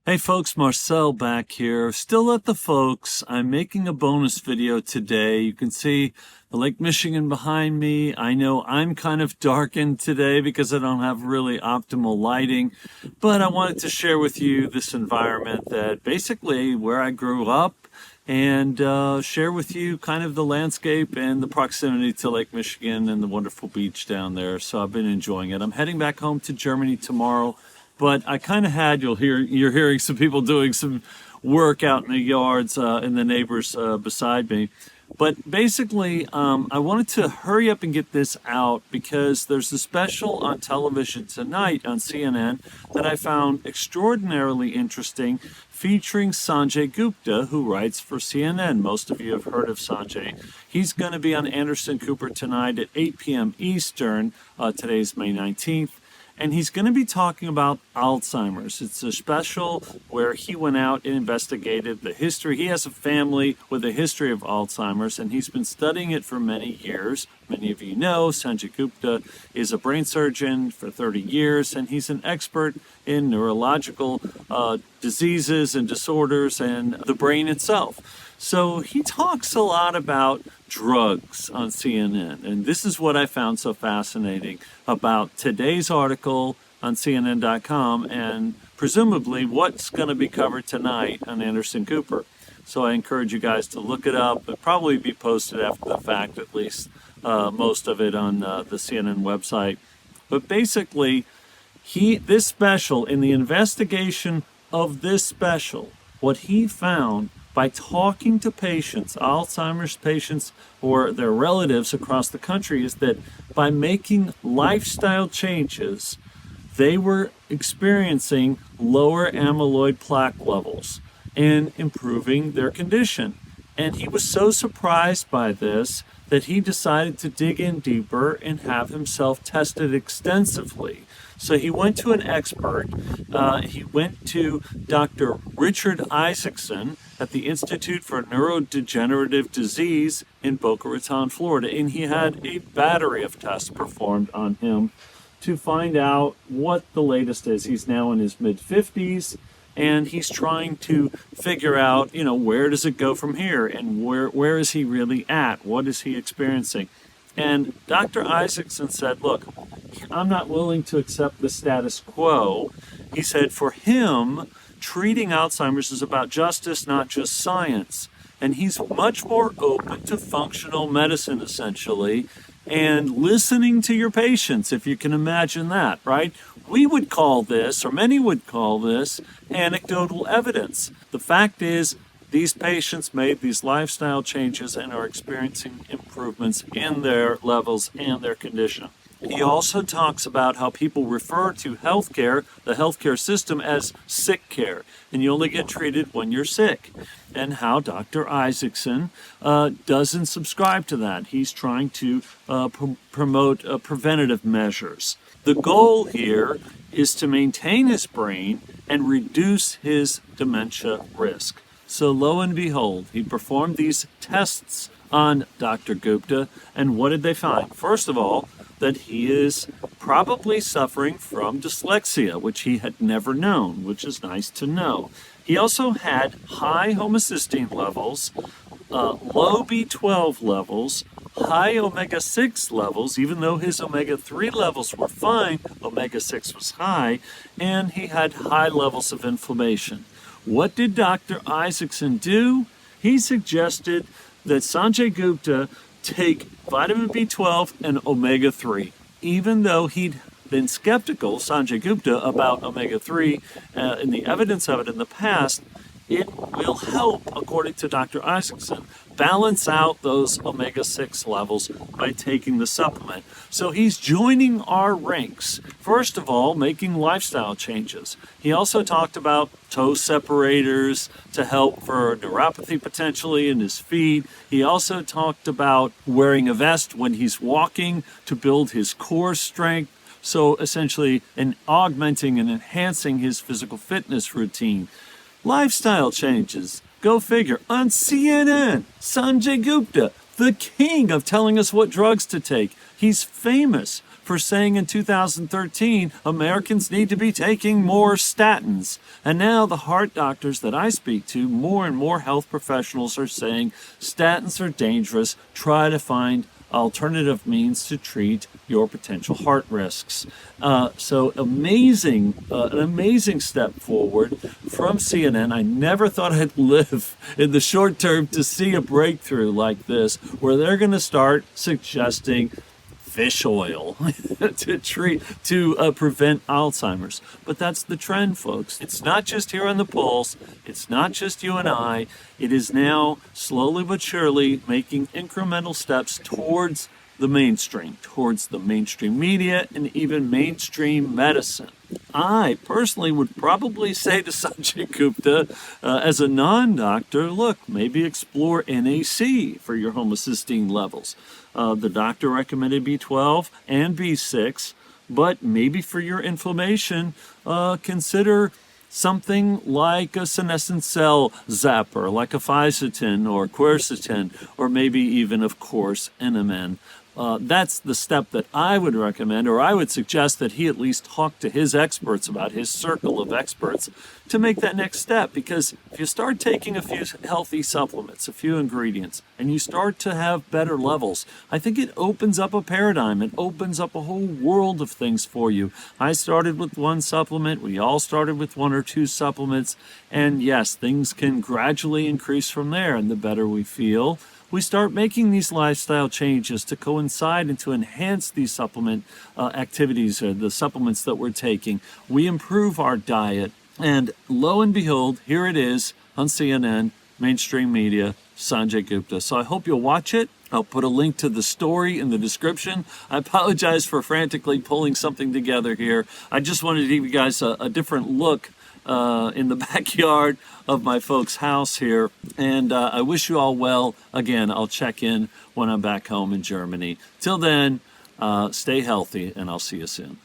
Hey folks, Marcel back here. Still at the folks. I'm making a bonus video today. You can see the Lake Michigan behind me. I know I'm kind of darkened today because I don't have really optimal lighting, but I wanted to share with you this environment that basically where I grew up and share with you kind of the landscape and the proximity to Lake Michigan and the wonderful beach down there. So I've been enjoying it. I'm heading back home to Germany tomorrow. But I kind of had, you're hearing some people doing some work out in the yards and the neighbors beside me. But basically, I wanted to hurry up and get this out because there's a special on television tonight on CNN that I found extraordinarily interesting, featuring Sanjay Gupta, who writes for CNN. Most of you have heard of Sanjay. He's going to be on Anderson Cooper tonight at 8 p.m. Eastern. Today's May 19th. And he's going to be talking about Alzheimer's. It's a special where he went out and investigated the history. He has a family with a history of Alzheimer's, and he's been studying it for many years. Many of you know Sanjay Gupta is a brain surgeon for 30 years, and he's an expert in neurological diseases and disorders and the brain itself. So he talks a lot about drugs on CNN, and this is what I found so fascinating about today's article on CNN.com and presumably what's going to be covered tonight on Anderson Cooper. So I encourage you guys to look it up. It'll probably be posted after the fact, at least most of it on the CNN website. But basically, this special, in the investigation of this special, what he found by talking to patients, Alzheimer's patients or their relatives across the country, is that by making lifestyle changes, they were experiencing lower amyloid plaque levels and improving their condition. And he was so surprised by this that he decided to dig in deeper and have himself tested extensively. So he went to an expert. He went to Dr. Richard Isaacson at the Institute for Neurodegenerative Disease in Boca Raton, Florida. And he had a battery of tests performed on him to find out what the latest is. He's now in his mid-50s, and he's trying to figure out, where does it go from here? And where is he really at? What is he experiencing? And Dr. Isaacson said, look, I'm not willing to accept the status quo. He said for him, treating Alzheimer's is about justice, not just science. And he's much more open to functional medicine, essentially, and listening to your patients, if you can imagine that, right? We would call this, or many would call this, anecdotal evidence. The fact is, these patients made these lifestyle changes and are experiencing improvements in their levels and their condition. He also talks about how people refer to healthcare, the healthcare system, as sick care, and you only get treated when you're sick, and how Dr. Isaacson doesn't subscribe to that. He's trying to promote preventative measures. The goal here is to maintain his brain and reduce his dementia risk. So lo and behold, he performed these tests on Dr. Gupta, and what did they find? First of all, that he is probably suffering from dyslexia, which he had never known, which is nice to know. He also had high homocysteine levels, low B12 levels, high omega-6 levels, even though his omega-3 levels were fine, omega-6 was high, and he had high levels of inflammation. What did Dr. Isaacson do? He suggested that Sanjay Gupta take vitamin B12 and omega-3, even though he'd been skeptical, Sanjay Gupta, about omega-3 and the evidence of it in the past. It will help, according to Dr. Isaacson, balance out those omega-6 levels by taking the supplement. So he's joining our ranks. First of all, making lifestyle changes. He also talked about toe separators to help for neuropathy potentially in his feet. He also talked about wearing a vest when he's walking to build his core strength. So essentially, augmenting and enhancing his physical fitness routine. Lifestyle changes. Go figure. On CNN, Sanjay Gupta, the king of telling us what drugs to take. He's famous for saying in 2013 Americans need to be taking more statins. And now the heart doctors that I speak to, more and more health professionals are saying statins are dangerous. Try to find alternative means to treat your potential heart risks. So amazing, an amazing step forward from CNN. I never thought I'd live in the short term to see a breakthrough like this, where they're going to start suggesting fish oil to prevent Alzheimer's. But that's the trend, folks. It's not just here on the Pulse. It's not just you and I. It is now slowly but surely making incremental steps towards the mainstream media, and even mainstream medicine. I personally would probably say to Sanjay Gupta, as a non-doctor, look, maybe explore NAC for your homocysteine levels. The doctor recommended B12 and B6, but maybe for your inflammation, consider something like a senescent cell zapper, like a fisetin or quercetin, or maybe even, of course, NMN. That's the step that I would recommend, or I would suggest that he at least talk to his experts about, his circle of experts, to make that next step. Because if you start taking a few healthy supplements, a few ingredients, and you start to have better levels, I think it opens up a paradigm. It opens up a whole world of things for you. I started with one supplement. We all started with one or two supplements. And yes, things can gradually increase from there. And the better we feel, we start making these lifestyle changes to coincide and to enhance these supplement activities, or the supplements that we're taking. We improve our diet, and lo and behold, here it is on CNN, mainstream media, Sanjay Gupta. So I hope you'll watch it. I'll put a link to the story in the description. I apologize for frantically pulling something together here. I just wanted to give you guys a different look in the backyard of my folks' house here. And I wish you all well. Again, I'll check in when I'm back home in Germany. Till then, stay healthy, and I'll see you soon.